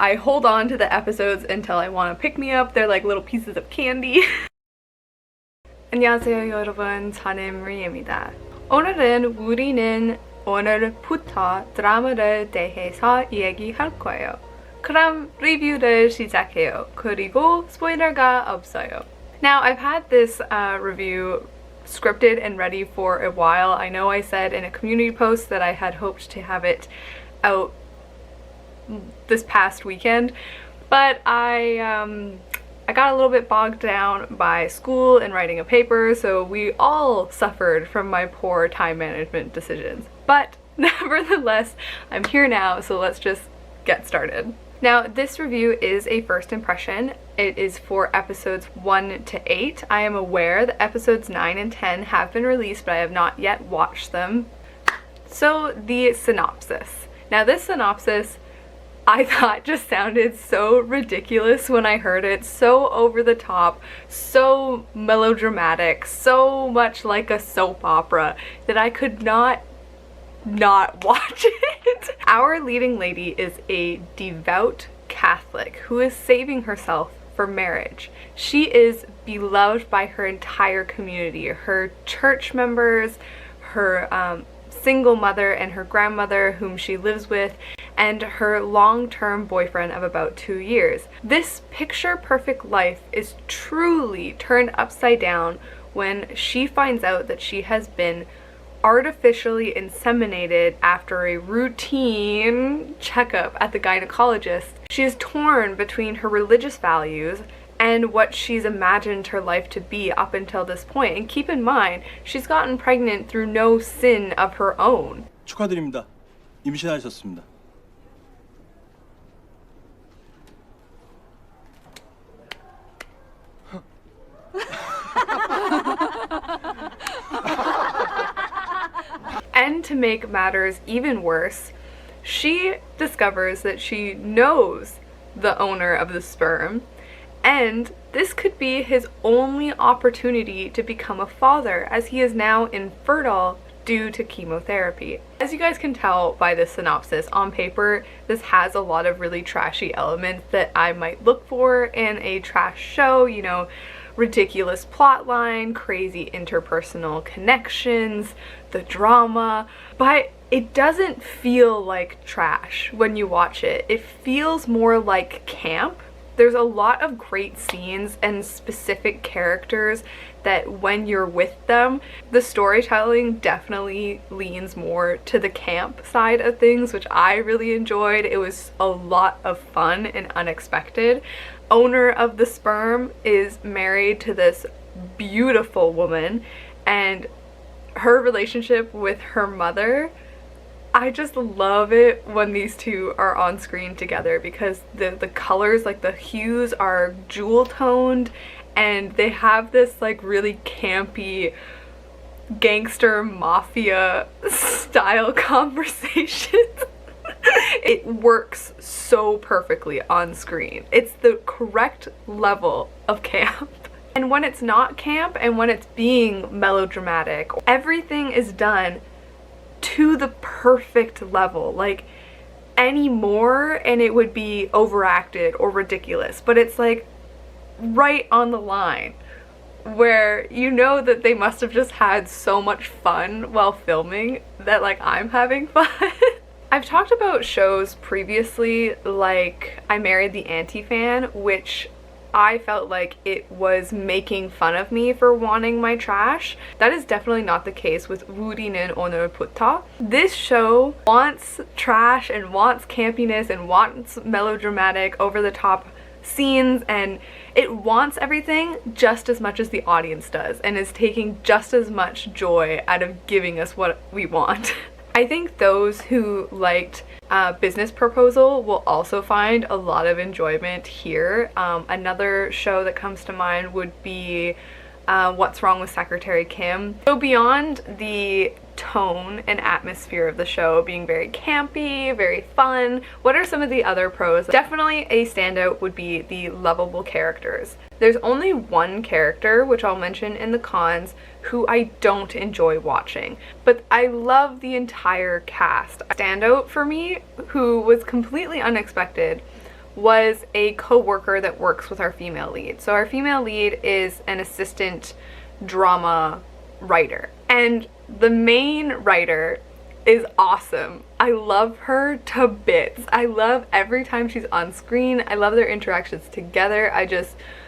I hold on to the episodes until I want to pick me up. They're like little pieces of candy. 안녕하세요 여러분, 저는 Maria입니다. 오늘은 우리는 오늘부터 드라마를 대해서 얘기할 거예요. 그럼 리뷰를 시작해요. 그리고 스포일러가 없어요. Now, I've had this review scripted and ready for a while. I know I said in a community post that I had hoped to have it out this past weekend, but I got a little bit bogged down by school and writing a paper, so we all suffered from my poor time management decisions. But nevertheless, I'm here now, so let's just get started. Now, this review is a first impression. It is for episodes 1 to 8. I am aware that episodes 9 and 10 have been released, but I have not yet watched them. So, the synopsis. Now, this synopsis I thought just sounded so ridiculous when I heard it, so over the top, so melodramatic, so much like a soap opera that I could not watch it. Our leading lady is a devout Catholic who is saving herself for marriage. She is beloved by her entire community, her church members, her single mother and her grandmother whom she lives with, and her long-term boyfriend of about 2 years. This picture-perfect life is truly turned upside down when she finds out that she has been artificially inseminated after a routine checkup at the gynecologist. She is torn between her religious values and what she's imagined her life to be up until this point. And keep in mind, she's gotten pregnant through no sin of her own. 축하드립니다. 임신하셨습니다. And to make matters even worse, she discovers that she knows the owner of the sperm, and this could be his only opportunity to become a father, as he is now infertile due to chemotherapy. As you guys can tell by this synopsis, on paper, this has a lot of really trashy elements that I might look for in a trash show, you know, ridiculous plotline, crazy interpersonal connections, the drama, but it doesn't feel like trash when you watch it. It feels more like camp. There's a lot of great scenes and specific characters that when you're with them, the storytelling definitely leans more to the camp side of things, which I really enjoyed. It was a lot of fun and unexpected. Owner of the sperm is married to this beautiful woman, and her relationship with her mother, I just love it when these two are on screen together because the colors, like the hues, are jewel toned, and they have this like really campy gangster mafia style conversation. It works so perfectly on screen. It's the correct level of camp. And when it's not camp and when it's being melodramatic, everything is done to the perfect level. Like, any more and it would be overacted or ridiculous, but it's like right on the line where you know that they must have just had so much fun while filming that like I'm having fun. I've talked about shows previously, like I Married the Anti-Fan, which I felt like it was making fun of me for wanting my trash. That is definitely not the case with 우리는 오늘부터. This show wants trash and wants campiness and wants melodramatic, over-the-top scenes, and it wants everything just as much as the audience does and is taking just as much joy out of giving us what we want. I think those who liked Business Proposal will also find a lot of enjoyment here. Another show that comes to mind would be What's Wrong with Secretary Kim. So beyond the tone and atmosphere of the show being very campy, very fun, what are some of the other pros? Definitely a standout would be the lovable characters. There's only one character, which I'll mention in the cons, who I don't enjoy watching, but I love the entire cast. A standout for me, who was completely unexpected, was a co-worker that works with our female lead. So our female lead is an assistant drama writer, and the main writer is awesome. I love her to bits. I love every time she's on screen. I love their interactions together.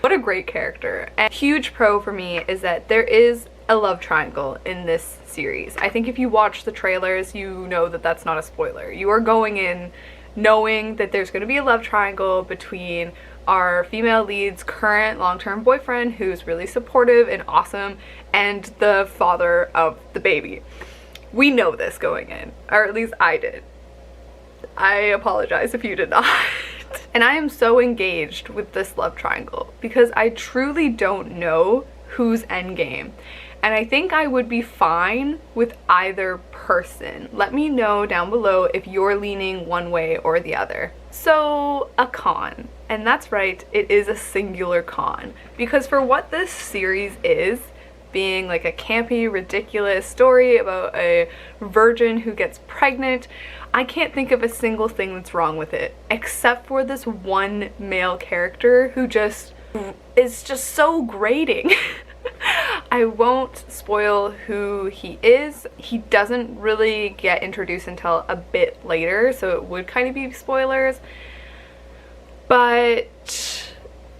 What a great character. And huge pro for me is that there is a love triangle in this series. I think if you watch the trailers, you know that that's not a spoiler. You are going in knowing that there's going to be a love triangle between our female lead's current long-term boyfriend, who's really supportive and awesome, and the father of the baby. We know this going in, or at least I did. I apologize if you did not. And I am so engaged with this love triangle because I truly don't know who's endgame. And I think I would be fine with either person. Let me know down below if you're leaning one way or the other. So, a con. And that's right, it is a singular con. Because for what this series is, being like a campy, ridiculous story about a virgin who gets pregnant, I can't think of a single thing that's wrong with it, except for this one male character who is just so grating. I won't spoil who he is. He doesn't really get introduced until a bit later, so it would kind of be spoilers. But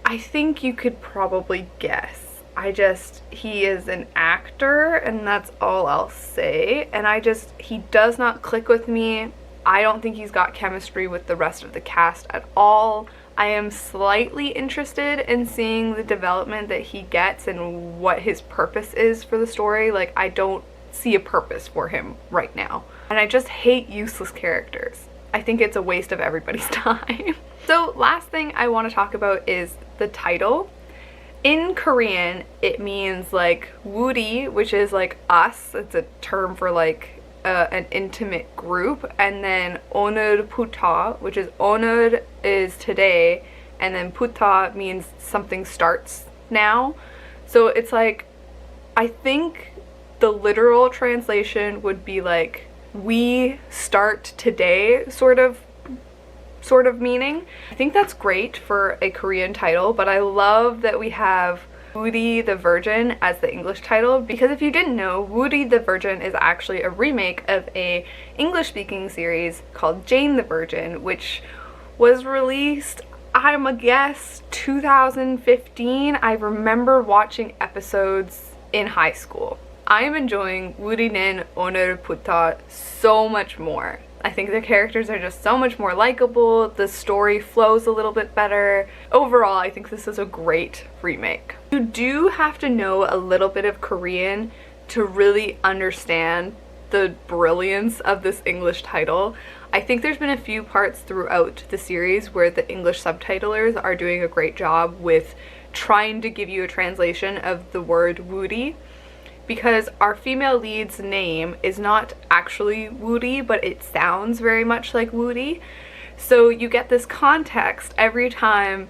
I think you could probably guess. He is an actor, and that's all I'll say. And he does not click with me. I don't think he's got chemistry with the rest of the cast at all. I am slightly interested in seeing the development that he gets and what his purpose is for the story. Like, I don't see a purpose for him right now. And I just hate useless characters. I think it's a waste of everybody's time. So last thing I want to talk about is the title. In Korean, it means like woori, which is like us. It's a term for like an intimate group. And then 오늘부터, which is 오늘 is today, and then 부터 means something starts now. So it's like, I think the literal translation would be like, we start today, sort of meaning. I think that's great for a Korean title, but I love that we have Woori the Virgin as the English title, because if you didn't know, Woori the Virgin is actually a remake of a English-speaking series called Jane the Virgin, which was released, I'm a guess, 2015. I remember watching episodes in high school. I am enjoying 우리는 오늘부터 so much more. I think the characters are just so much more likable, the story flows a little bit better. Overall, I think this is a great remake. You do have to know a little bit of Korean to really understand the brilliance of this English title. I think there's been a few parts throughout the series where the English subtitlers are doing a great job with trying to give you a translation of the word woori, because our female lead's name is not actually Woori, but it sounds very much like Woori. So you get this context every time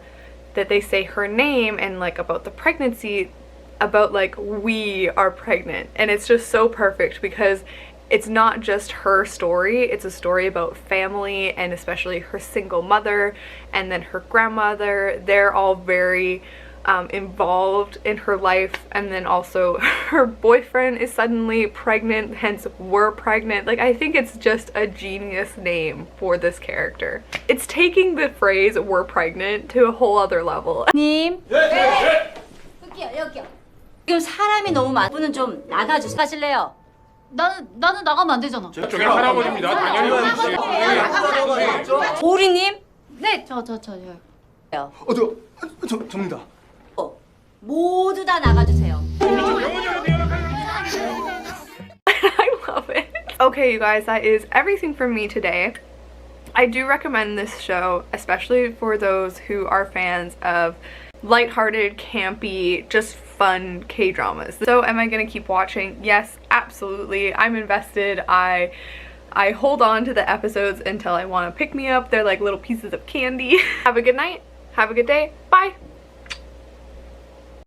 that they say her name and like about the pregnancy, about like we are pregnant. And it's just so perfect because it's not just her story, it's a story about family, and especially her single mother and then her grandmother. They're all very involved in her life, and then also her boyfriend is suddenly pregnant, hence we're pregnant. Like, I think it's just a genius name for this character. It's taking the phrase we're pregnant to a whole other level. 님. 네. 여기요. 지금 사람이 너무 많은 분은 좀 나가주세요. 가실래요? 나는 나가면 안 되잖아. 저기 할아버지입니다. 당연히 보리님? 네, 저요. 접니다. 모두 다 나가주세요. I love it. Okay, you guys, that is everything from me today. I do recommend this show, especially for those who are fans of lighthearted, campy, just fun K-dramas. So am I gonna keep watching? Yes, absolutely. I'm invested. I hold on to the episodes until I want to pick me up. They're like little pieces of candy. Have a good night. Have a good day. Bye.